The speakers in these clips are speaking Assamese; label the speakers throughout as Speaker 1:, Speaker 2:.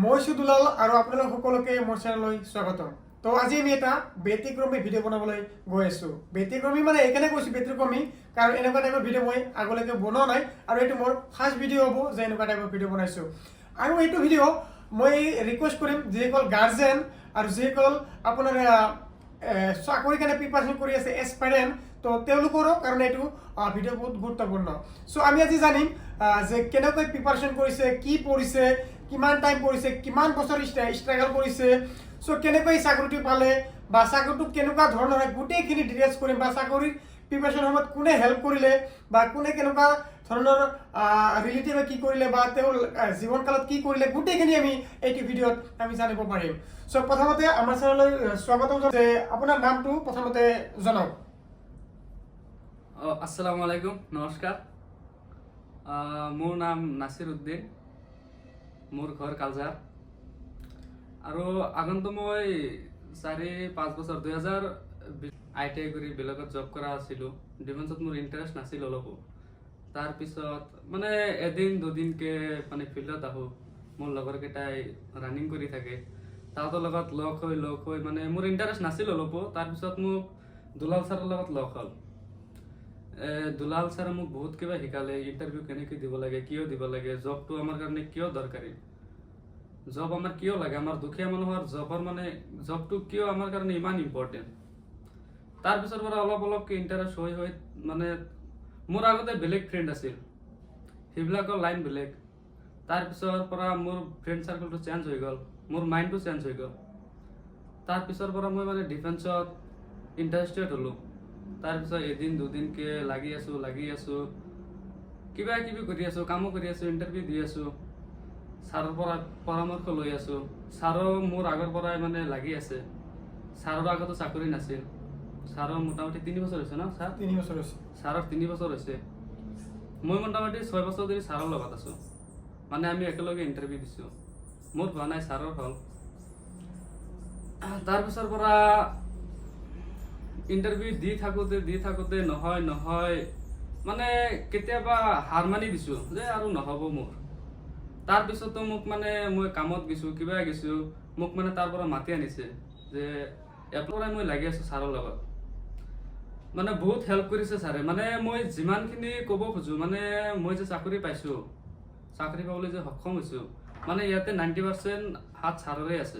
Speaker 1: মই দুলাল আৰু আপোনালোক সকলোকে মোৰ চেনেললৈ স্বাগতম। তো আজি আমি এটা ব্যতিক্ৰমী ভিডিঅ' বনাবলৈ গৈ আছোঁ। ব্যতিক্ৰমী মানে এইকাৰণে কৈছোঁ ব্যতিক্ৰমী, কাৰণ এনেকুৱা টাইপৰ ভিডিঅ' মই আগলৈকে বনোৱা নাই আৰু এইটো মোৰ ফাৰ্ষ্ট ভিডিঅ' হ'ব যে এনেকুৱা টাইপৰ ভিডিঅ' বনাইছোঁ। আৰু এইটো ভিডিঅ' মই ৰিকুৱেষ্ট কৰিম যিসকল গাৰ্জেন আৰু যিসকল আপোনাৰ চাকৰিৰ কাৰণে প্ৰিপাৰেশ্যন কৰি আছে এছপাইৰেণ্ট, তো তেওঁলোকৰো কাৰণে এইটো ভিডিঅ' বহুত গুৰুত্বপূৰ্ণ। চ' আমি আজি জানিম যে কেনেকৈ প্ৰিপাৰেশ্যন কৰিছে, কি পঢ়িছে, কিমান টাইম পঢ়িছে, কিমান বছৰ ষ্ট্ৰাগল কৰিছে, চ' কেনেকৈ চাকৰিটো পালে বা চাকৰিটো কেনেকুৱা ধৰণৰ হয় গোটেইখিনি ডিটেইলছ কৰিম, বা চাকৰিৰ প্ৰিপাৰেশ্যন সময়ত কোনে হেল্প কৰিলে বা কোনে কেনেকুৱা ধৰণৰ ৰিলেটিভে কি কৰিলে বা তেওঁৰ জীৱনকালত কি কৰিলে, গোটেইখিনি আমি এইটো ভিডিঅ'ত আমি জানিব পাৰিম। চ' প্ৰথমতে আমাৰ চেনেললৈ স্বাগতম। যে আপোনাৰ নামটো প্ৰথমতে জনাওক।
Speaker 2: আসসালামু আলাইকুম, নমস্কাৰ। মোৰ নাম নাছিৰ উদ্দিন, মোৰ ঘৰ কালজাৰ। আৰু আগন্তু মই 4-5 বছৰ 2020 ITI কৰি বেলেগত জব কৰা আছিলোঁ। ডিফেন্সত মোৰ ইণ্টাৰেষ্ট নাছিল অলপো। তাৰপিছত মানে এদিন দুদিনকে মানে ফিল্ডত আহোঁ, মোৰ লগৰকেইটাই ৰানিং কৰি থাকে, তাহাঁতৰ লগত লগ হৈ মানে মোৰ ইণ্টাৰেষ্ট নাছিল অলপো। তাৰপিছত মোক দুলাল ছাৰৰ লগত লগ হ'ল। দুলাল ছাৰে মোক বহুত কিবা শিকালে, ইণ্টাৰভিউ কেনেকৈ দিব লাগে, কিয় দিব লাগে, জবটো আমাৰ কাৰণে কিয় দৰকাৰী, জব আমাৰ কিয় লাগে, আমাৰ দুখীয়া মানুহৰ জবটো কিয় আমাৰ কাৰণে ইমান ইম্পৰ্টেণ্ট। তাৰপিছৰ পৰা অলপকৈ ইণ্টাৰেষ্ট হৈ মানে মোৰ আগতে বেলেগ ফ্ৰেণ্ড আছিল, সেইবিলাকৰ লাইন বেলেগ। তাৰপিছৰ পৰা মোৰ ফ্ৰেণ্ড চাৰ্কলটো চেঞ্জ হৈ গ'ল, মোৰ মাইণ্ডটো চেঞ্জ হৈ গ'ল। তাৰপিছৰ পৰা মই মানে ডিফেন্সত ইণ্টাৰেষ্টেড হ'লোঁ। তাৰপিছত এদিন দুদিনকে লাগি আছোঁ, কিবা কিবি কৰি আছোঁ, কামো কৰি আছোঁ, ইণ্টাৰভিউ দি আছোঁ, ছাৰৰ পৰা পৰামৰ্শ লৈ আছোঁ। ছাৰো মোৰ আগৰ পৰাই মানে লাগি আছে। ছাৰৰ আগতো চাকৰি নাছিল, ছাৰৰ মোটামুটি 3 বছৰ হৈছে ন ছাৰ?
Speaker 1: 3 বছৰ হৈছে।
Speaker 2: ছাৰৰ 3 বছৰ হৈছে। মই মোটামুটি 6 বছৰ ধৰি ছাৰৰ লগত আছোঁ, মানে আমি একেলগে ইণ্টাৰভিউ দিছোঁ। মোৰ হোৱা নাই, ছাৰৰ হ'ল। তাৰপিছৰ পৰা ইণ্টাৰভিউ দি থাকোঁতে নহয় মানে কেতিয়াবা হাৰ মানি দিছোঁ যে আৰু নহ'ব মোৰ। তাৰপিছতো মোক মানে মই কামত গৈছোঁ, কিবা গৈছোঁ, মোক মানে তাৰ পৰা মাতি আনিছে যে ইয়াৰ পৰাই মই লাগি আছোঁ ছাৰৰ লগত। মানে বহুত হেল্প কৰিছে ছাৰে। মানে মই যিমানখিনি ক'ব খোজোঁ, মানে মই যে চাকৰি পাইছোঁ, চাকৰি পাবলৈ যে সক্ষম হৈছোঁ, মানে ইয়াতে 90% হাত ছাৰৰে আছে।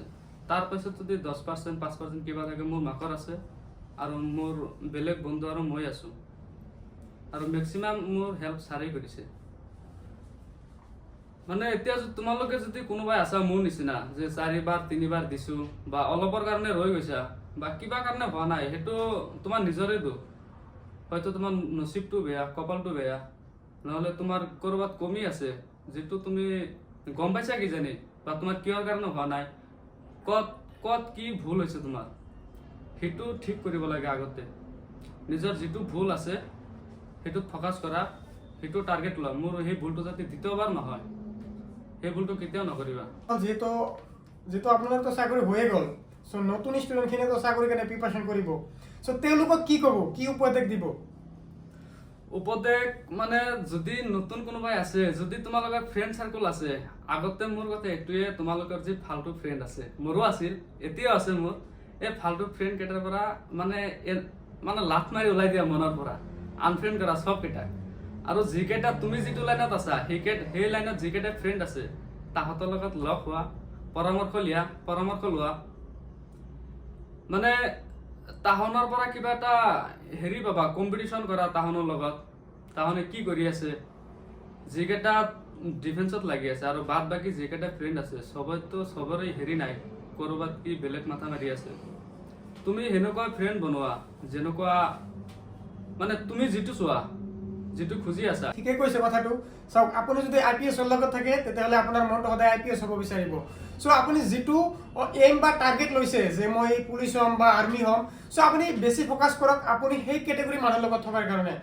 Speaker 2: তাৰপিছত যদি 10% 5% কিবা থাকে, মোৰ মাকৰ আছে আৰু মোৰ বেলেগ বন্ধু আৰু মই আছোঁ। আৰু মেক্সিমাম মোৰ হেল্প ছাৰেই কৰিছে। মানে এতিয়া তোমালোকে যদি কোনোবাই আছা মোৰ নিচিনা যে 4বাৰ 3বাৰ দিছোঁ বা অলপৰ কাৰণে ৰৈ গৈছা বা কিবা কাৰণে হোৱা নাই, সেইটো তোমাৰ নিজৰে দুখ। হয়তো তোমাৰ নচিবটো বেয়া, কপালটো বেয়া, নহ'লে তোমাৰ ক'ৰবাত কমি আছে যিটো তুমি গম পাইছা কিজানি, বা তোমাৰ কিহৰ কাৰণে হোৱা নাই, ক'ত কি ভুল হৈছে তোমাৰ, সেইটো ঠিক কৰিব লাগে আগতে। নিজৰ যিটো ভুল আছে সেইটোত ফ'কাছ কৰা, সেইটো টাৰ্গেট লোৱা। মোৰ সেই ভুলটো যাতে দ্বিতীয়বাৰ নহয়, সেই ভুলটো কেতিয়াও নকৰিবা।
Speaker 1: যিহেতু আপোনালোকতো চাকৰি হৈয়ে গ'ল, চ' নতুন ষ্টুডেণ্টখিনিয়েতো চাকৰিৰ কাৰণে প্ৰিপাৰেশ্যন কৰিব, চ' তেওঁলোকক কি ক'ব, কি উপদেশ দিব?
Speaker 2: উপদেশ মানে যদি নতুন কোনোবাই আছে, যদি তোমালোকৰ ফ্ৰেণ্ড চাৰ্কল আছে, আগতে মোৰ কথা এইটোৱে, তোমালোকৰ যি ফাল্টু ফ্ৰেণ্ড আছে, মোৰো আছিল, এতিয়াও আছে মোৰ, এই ফাল্টু ফ্ৰেণ্ড কেইটাৰ পৰা মানে লাঠ মাৰি ওলাই দিয়া, মনৰ পৰা আনফ্ৰেণ্ড কৰা চবকেইটাক। আৰু যিকেইটা তুমি যিটো লাইনত আছা, সেই লাইনত যিকেইটা ফ্ৰেণ্ড আছে তাহাঁতৰ লগত লগ হোৱা, পৰামৰ্শ লোৱা। মানে তাহনৰ পৰা কিবা এটা হেৰি পাবা, কম্পিটিশ্যন কৰা তাহনৰ লগত, তাহনে কি কৰি আছে, যিকেইটা ডিফেন্সত লাগি আছে। আৰু বাদ বাকী যিকেইটা ফ্ৰেণ্ড আছে চবৰে হেৰি নাই, ক'ৰবাত কি বেলেগ মাথা মাৰি আছে। তুমি সেনেকুৱা ফ্ৰেণ্ড বনোৱা যেনেকুৱা মানে তুমি যিটো চোৱা, যিটো খুজি আছা।
Speaker 1: ঠিকে কৈছে কথাটো। চাওক, আপুনি যদি IPSৰ লগত থাকে তেতিয়াহ'লে আপোনাৰ মনটো সদায় IPS হ'ব বিচাৰিব। চ' আপুনি যিটো এইম বা টাৰ্গেট লৈছে যে মই পুলিচ হ'ম বা আৰ্মি হ'ম, চ' আপুনি বেছি ফ'কাছ কৰক আপুনি সেই কেটেগৰী মানুহৰ লগত থকাৰ কাৰণে।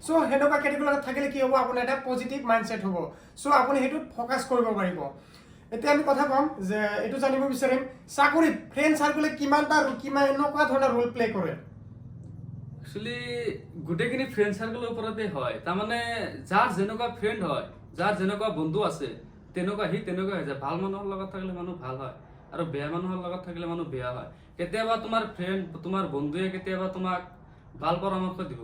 Speaker 1: চ' সেনেকুৱা কেটেগৰীৰ লগত থাকিলে কি হ'ব, আপোনাৰ এটা পজিটিভ মাইণ্ডছেট হ'ব। চ' আপুনি সেইটোত ফ'কাছ কৰিব পাৰিব। এতিয়া আমি কথা ক'ম যে এইটো জানিব বিচাৰিম, চাকৰিত ফ্ৰেণ্ড চাৰ্কলে এনেকুৱা ধৰণৰ ৰোল প্লে কৰে?
Speaker 2: একচুৱেলি গোটেইখিনি ফ্ৰেণ্ড চাৰ্কলৰ ওপৰতে হয়। তাৰমানে যাৰ যেনেকুৱা ফ্ৰেণ্ড হয়, যাৰ যেনেকুৱা বন্ধু আছে, তেনেকুৱা হৈ যায়। ভাল মানুহৰ লগত থাকিলে মানুহ ভাল হয় আৰু বেয়া মানুহৰ লগত থাকিলে মানুহ বেয়া হয়। কেতিয়াবা তোমাৰ ফ্ৰেণ্ড, তোমাৰ বন্ধুৱে কেতিয়াবা তোমাক ভাল পৰামৰ্শ দিব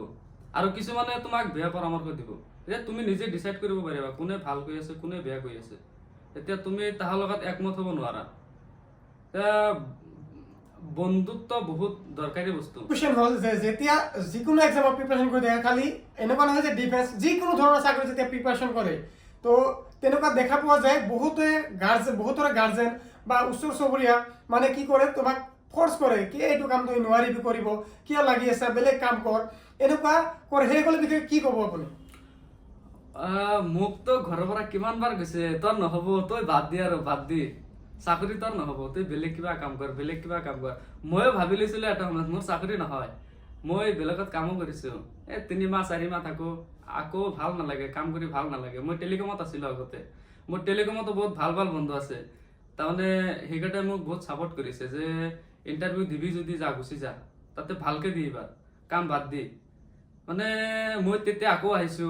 Speaker 2: আৰু কিছুমানে তোমাক বেয়া পৰামৰ্শ দিব। এতিয়া তুমি নিজে ডিচাইড কৰিব পাৰিবা কোনে ভাল কৈ আছে, কোনে বেয়া কৈ আছে। এতিয়া তুমি তাহাৰ লগত একমত হ'ব নোৱাৰা। বন্ধুত্ব বহুত দৰকাৰী বস্তু।
Speaker 1: কোৱেশ্চন হ'ল যে যেতিয়া যিকোনো এক্সামৰ প্ৰিপাৰেশ্যন কৰি থাকে, খালি এনেকুৱা নহয় যে ডিফেন্স, যিকোনো ধৰণৰ চাকৰি যেতিয়া প্ৰিপাৰেশ্যন কৰে, তো তেনেকুৱা দেখা পোৱা যায় বহুতৰে গাৰ্জেন বা ওচৰ চুবুৰীয়া মানে কি কৰে, তোমাক ফৰ্চ কৰে কি এইটো কাম তুমি নোৱাৰিবি কৰিব, কিয় লাগি আছে, বেলেগ কাম কৰ, এনেকুৱা কৰে। সেইসকলৰ বিষয়ে কি ক'ব আপুনি?
Speaker 2: মোকতো ঘৰৰ পৰা কিমান বাৰ কৈছে, তোৰ নহ'ব, তই বাদ দি আৰু বাদ দি, চাকৰি তোৰ নহ'ব, তই বেলেগ কিবা কাম কৰ, বেলেগ কিবা কাম কৰ। ময়ো ভাবি লৈছিলো এটা সময়ত মোৰ চাকৰি নহয়। মই বেলেগত কামো কৰিছো, 3 মাহ 4 মাহ থাকো, আকৌ ভাল নালাগে, কাম কৰি ভাল নালাগে। মই টেলিকমত আছিলো আগতে, মোৰ টেলিকমতো বহুত ভাল ভাল বন্ধু আছে। তাৰমানে সেইকেইটাই মোক বহুত ছাপোৰ্ট কৰিছে যে ইণ্টাৰভিউ দিবি যদি যা, গুচি যা, তাতে ভালকে দি এইবাৰ, কাম বাদ দি। মানে মই তেতিয়া আকৌ আহিছো,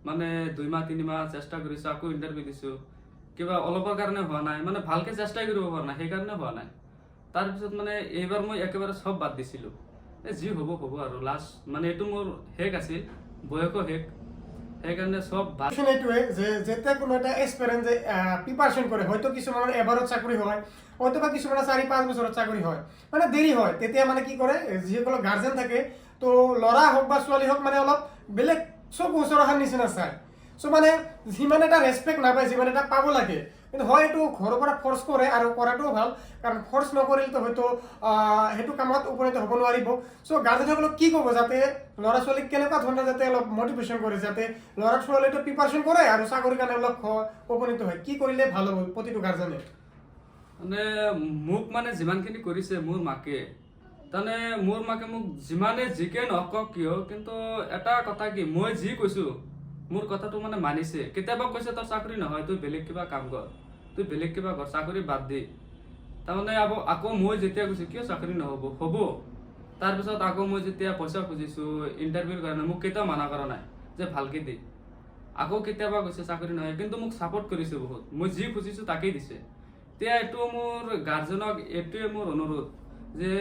Speaker 2: মানে 2 মাহ 3 মাহ চেষ্টা কৰিছো, আকৌ ইণ্টাৰভিউ দিছো, কিবা অলপৰ কাৰণে হোৱা নাই, মানে ভালকে চেষ্টাই কৰিব পৰা নাই, সেইকাৰণে হোৱা নাই। তাৰপিছত মানে এইবাৰ মই একেবাৰে চব বাদ দিছিলো, যি হ'ব হ'ব আৰু লাষ্ট, মানে এইটো মোৰ শেষ আছিল, বয়সো শেষ, সেইকাৰণে চব বাদ।
Speaker 1: এইটোৱে যে যেতিয়া কোনো এটা এক্সপিৰিয়েঞ্চ যে প্ৰিপাৰেশ্যন কৰে, হয়তো কিছুমানৰ এবাৰত চাকৰি হয়, হয়তো বা কিছুমানৰ 4-5 বছৰত চাকৰি হয়, মানে দেৰি হয়, তেতিয়া মানে কি কৰে, যিসকলৰ গাৰ্জেন থাকে, তো ল'ৰা হওক বা ছোৱালী হওক, মানে অলপ বেলেগ চব ওচৰ অহাৰ নিচিনা চায়। চ' মানে সিমান এটা ৰেচপেক্ট নাপায় যিমান এটা পাব লাগে। কিন্তু হয় এইটো ঘৰৰ পৰা ফৰ্চ কৰে আৰু কৰাটোও ভাল, কাৰণ ফৰ্চ নকৰিলেতো হয়তো সেইটো কামত উপনীত হ'ব নোৱাৰিব। চ' গাৰ্জেনসকলক কি ক'ব যাতে ল'ৰা ছোৱালীক কেনেকুৱা ধৰণৰ যাতে অলপ মটিভেশ্যন কৰে, যাতে ল'ৰা ছোৱালীটো প্ৰিপাৰেশ্যন কৰে আৰু চাকৰিৰ কাৰণে অলপ উপনীত হয়, কি কৰিলে ভাল হ'ব প্ৰতিটো গাৰ্জেনে?
Speaker 2: মানে মোক মানে যিমানখিনি কৰিছে মোৰ মাকে, তাৰমানে মোৰ মাকে মোক যিমানে জিকে নকওক কিয়, কিন্তু এটা কথা কি, মই যি কৈছো মোৰ কথাটো মানে মানিছে। কেতিয়াবা কৈছে তোৰ চাকৰি নহয়, তই বেলেগ কিবা কাম কৰ, তই বেলেগ কিবা কৰ, চাকৰি বাদ দি। তাৰমানে আকৌ মই যেতিয়া কৈছো কিয় চাকৰি নহ'ব, হ'ব, তাৰপিছত আকৌ মই যেতিয়া পইচা খুজিছো ইণ্টাৰভিউৰ কাৰণে, মোক কেতিয়াও মানা কৰা নাই যে ভালকে দি। আকৌ কেতিয়াবা কৈছে চাকৰি নহয়, কিন্তু মোক ছাপোৰ্ট কৰিছে বহুত, মই যি খুজিছো তাকেই দিছে। এতিয়া এইটো মোৰ গাৰ্জেনক এইটোৱে মোৰ অনুৰোধ যে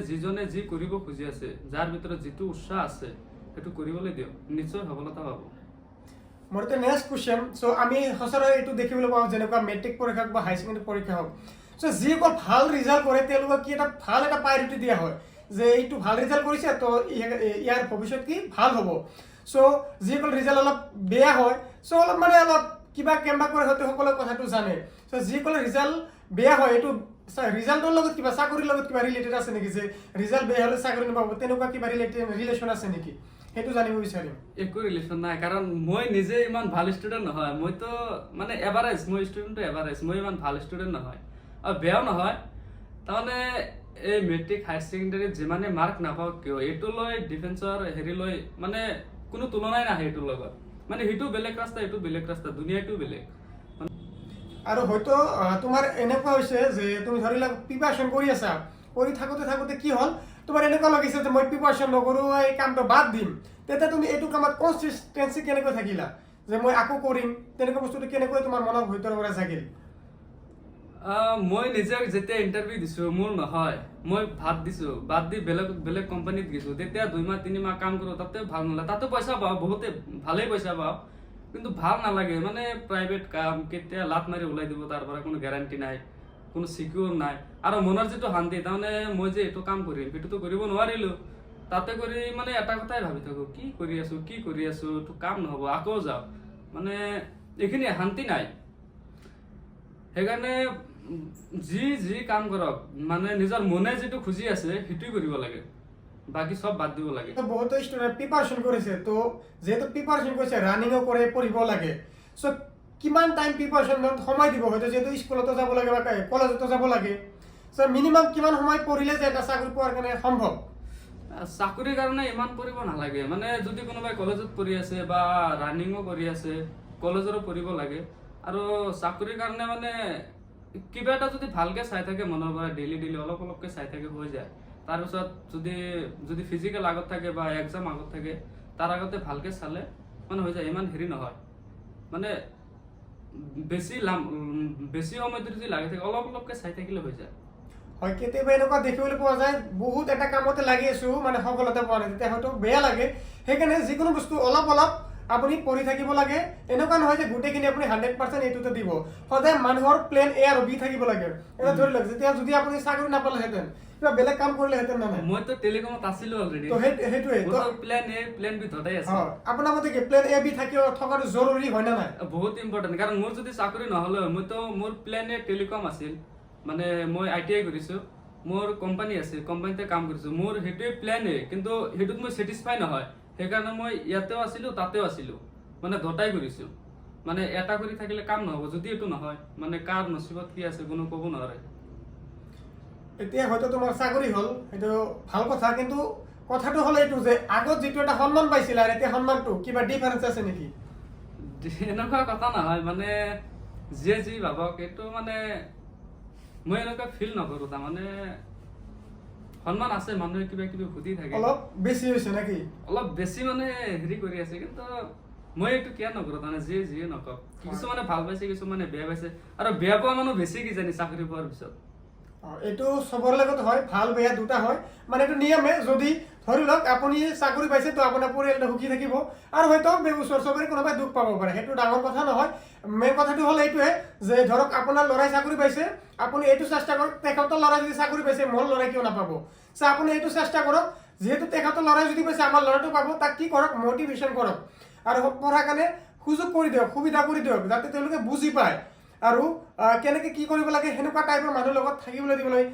Speaker 2: যিজনে যি কৰিব খুজি আছে, যাৰ ভিতৰত যিটো উৎসাহ আছে, সেইটো কৰিবলৈ দিয়ক, নিশ্চয় সফলতা পাব।
Speaker 1: মোৰ এতিয়া নেক্সট কুৱেশ্যন। চ' আমি সচৰাচৰ এইটো দেখিবলৈ পাওঁ, যেনেকুৱা মেট্ৰিক পৰীক্ষা হওক বা হাই ছেকেণ্ডেৰী পৰীক্ষা হওক, চ' যিসকল ভাল ৰিজাল্ট কৰে তেওঁলোকক কি এটা ভাল এটা প্ৰায়ৰিটি দিয়া হয় যে এইটো ভাল ৰিজাল্ট কৰিছে, তো ইয়াৰ ভৱিষ্যত কি ভাল হ'ব। চ' যিসকল ৰিজাল্ট অলপ বেয়া হয়, চ' অলপ মানে অলপ কিবা কেম্বা কৰে, হয়তো সকলো কথাটো জানে। চ' যিসকল ৰিজাল্ট বেয়া হয়, এইটো ৰিজাল্টৰ লগত কিবা চাকৰিৰ লগত কিবা ৰিলেটেড আছে নেকি, যে ৰিজাল্ট বেয়া হ'লে চাকৰি নাপাব, তেনেকুৱা কিবা ৰিলেশ্যন আছে নেকি, সেইটো জানিব বিচাৰিম।
Speaker 2: একো ৰিলেশ্যন নাই, কাৰণ মই নিজে ইমান ভাল ষ্টুডেণ্ট নহয়, মইতো মানে এভাৰেজ, মই ষ্টুডেণ্টটো এভাৰেজ, মই ইমান ভাল ষ্টুডেণ্ট নহয় আৰু বেয়াও নহয়। তাৰমানে এই মেট্ৰিক হায়াৰ ছেকেণ্ডেৰীত যিমানে মাৰ্ক নাপাওঁ কিয়, এইটো লৈ ডিফেন্সৰ হেৰি লৈ মানে কোনো তুলনাই নাহে এইটোৰ লগত। মানে সেইটো বেলেগ ৰাস্তা, এইটো বেলেগ ৰাস্তা, দুনিয়াটো বেলেগ।
Speaker 1: আৰু হয়তো তোমাৰ এনেকুৱা হৈছে যে তুমি ধৰি লোৱা প্ৰিপাৰেশ্যন কৰি আছা, কৰি থাকোঁতে কি হ'ল, তোমাৰ এনেকুৱা লাগিছে যে মই প্ৰিপাৰেশ্যন নকৰোঁ, এই কামটো বাদ দিম, তেতিয়া তুমি এইটো কামত কনচিষ্টেঞ্চি কেনেকৈ থাকিলা, যে মই আকৌ কৰিম, তেনেকুৱা বস্তুটো কেনেকৈ তোমাৰ মনৰ ভিতৰৰ পৰা জাগিল?
Speaker 2: মই নিজে যেতিয়া ইণ্টাৰভিউ দিছো, মোৰ নহয়, মই বাদ দি বেলেগ কোম্পানীত গৈছো, তেতিয়া 2 মাহ 3 মাহ কাম কৰো, তাতে ভাল নালাগে, তাতে পইচা পাওঁ, বহুতে ভালেই পইচা পাওঁ, কিন্তু ভাল নালাগে। মানে প্ৰাইভেট কাম, কেতিয়া লাট মাৰি ওলাই দিব তাৰ পৰা কোনো গেৰাণ্টি নাই, কোনো চিকিউৰ নাই, আৰু মনৰ যিটো শান্তি, তাৰমানে মই যে এইটো কাম কৰিম সেইটোতো কৰিব নোৱাৰিলো, তাতে কৰি মানে এটা কথাই ভাবি থাকো, কি কৰি আছো, এইটো কাম নহ'ব, আকৌ যাওঁ, মানে এইখিনি শান্তি নাই। সেইকাৰণে যি কাম কৰক, মানে নিজৰ মনে যিটো খুজি আছে সেইটোৱে কৰিব লাগে, বাকী চব বাদ দিব লাগে।
Speaker 1: বহুতো ষ্টুডেণ্ট প্ৰিপাৰেশ্যন কৰিছে, তো যিহেতু প্ৰিপাৰেশ্যন কৰিছে, ৰানিঙো কৰে, পঢ়িব লাগে, চ' কিমান টাইম প্ৰিপাৰেশ্যনত সময় দিব, হয়তো যিহেতু স্কুলতো যাব লাগে বা কলেজতো যাব লাগে, চ' মিনিমাম কিমান সময় পঢ়িলে যে এটা চাকৰি পোৱাৰ কাৰণে সম্ভৱ?
Speaker 2: চাকৰিৰ কাৰণে ইমান পঢ়িব নালাগে, মানে যদি কোনোবাই কলেজত পঢ়ি আছে বা ৰানিঙো কৰি আছে, কলেজৰো পঢ়িব লাগে। আৰু চাকৰিৰ কাৰণে মানে কিবা এটা যদি ভালকে চাই থাকে, মনৰ পৰা ডেইলি অলপকে চাই থাকে, হৈ যায়। তাৰপিছত যদি ফিজিকেল আগত থাকে বা এক্সাম আগত থাকে, তাৰ আগতে ভালকে চালে মানে হৈ যায়, ইমান হেৰি নহয়, মানে বেছি সময় ধৰি যদি লাগি থাকে অলপ অলপকে চাই থাকিলে হৈ যায়।
Speaker 1: হয়, কেতিয়াবা এনেকুৱা দেখিবলৈ পোৱা যায় বহুত এটা কামতে লাগি আছো মানে সফলতা পোৱা নাই, তেতিয়া হয়তো বেয়া লাগে। সেইকাৰণে যিকোনো বস্তু অলপ অলপ আপুনি পঢ়ি থাকিব লাগে। এনেকুৱা নহয় যে গোটেইখিনি আপুনি 100% এইটোতে দিব। সদায় মানুহৰ প্লেন এ আৰু বি থাকিব লাগে। এটা ধৰি লওক যেতিয়া যদি আপুনি চাকৰি নাপালেহেঁতেন কিবা বেলেগ কাম কৰিলেহেঁতেন না নাই?
Speaker 2: মইতো টেলিকমত আছিলো অলৰেডি,
Speaker 1: তো সেইটোৱে তো
Speaker 2: প্লেন এ প্লেন বি দুটাই আছে।
Speaker 1: হয়, আপোনাৰ মতে কি প্লেন এ বি থকাটো জৰুৰী হয় না নাই?
Speaker 2: বহুত ইম্পৰ্টেণ্ট, কাৰণ মোৰ যদি চাকৰি নহ'লে হয়, মোৰ প্লেন এ টেলিকম আছিল। মানে মই ITI কৰিছো, মোৰ কোম্পানী আছিল, কোম্পানীতে কাম কৰিছো, মোৰ সেইটোৱে প্লেন এ। কিন্তু সেইটোত মই ছেটিছফাই নহয়, সেইকাৰণে মই ইয়াতেও আছিলো তাতেও আছিলো, মানে দুটাই কৰিছো। মানে এটা কৰি থাকিলে কাম নহ'ব যদি এইটো নহয়, মানে কাৰ নচিবত কি আছে কোনো ক'ব নোৱাৰে।
Speaker 1: এতিয়া হয়তো তোমাৰ চাকৰি হ'ল, সেইটো ভাল কথা, কিন্তু কথাটো হ'ল এইটো যে আগত যিটো এটা সন্মান পাইছিলা আৰু এতিয়া সন্মানটো কিবা ডিফাৰেঞ্চ আছে নেকি?
Speaker 2: এনেকুৱা কথা নহয়, মানে যিয়ে যি ভাবক এইটো মানে মই এনেকুৱা ফিল নকৰো। তাৰমানে সন্মান আছে, মানুহে কিবা কিবি সুধি থাকে,
Speaker 1: অলপ বেছি হৈছে নেকি?
Speaker 2: অলপ বেছি মানে হেৰি কৰি আছে, কিন্তু মই এইটো কেয়াৰ নকৰো। তাৰমানে যিয়ে নকওক, কিছুমানে ভাল পাইছে কিছুমানে বেয়া পাইছে, আৰু বেয়া পোৱা মানুহ বেছি কিজানি চাকৰি পোৱাৰ পিছত।
Speaker 1: এইটো চবৰ লগত হয়, ভাল বেয়া দুটা হয়। মানে এইটো নিয়মে, যদি ধৰি লওক আপুনি চাকৰি পাইছে তো আপোনাৰ পৰিয়ালটো সুখী থাকিব, আৰু হয়তো ওচৰ চবৰে কোনোবাই দুখ পাব পাৰে, সেইটো ডাঙৰ কথা নহয়। মেইন কথাটো হ'ল এইটোৱে যে ধৰক আপোনাৰ ল'ৰাই চাকৰি পাইছে, আপুনি এইটো চেষ্টা কৰক তেখেতৰ ল'ৰাই যদি চাকৰি পাইছে মোৰ ল'ৰাই কিয় নাপাব। আপুনি এইটো চেষ্টা কৰক, যিহেতু তেখেতৰ ল'ৰাই যদি পাইছে আমাৰ ল'ৰাটো পাব, তাক কি কৰক মটিভেশ্যন কৰক, আৰু পঢ়াৰ কাৰণে সুযোগ কৰি দিয়ক, সুবিধা কৰি দিয়ক, যাতে তেওঁলোকে বুজি পায় আৰু কেনেকৈ কি কৰিব লাগে সেনেকুৱা টাইপৰ মানুহৰ লগত থাকিবলৈ দিবলৈ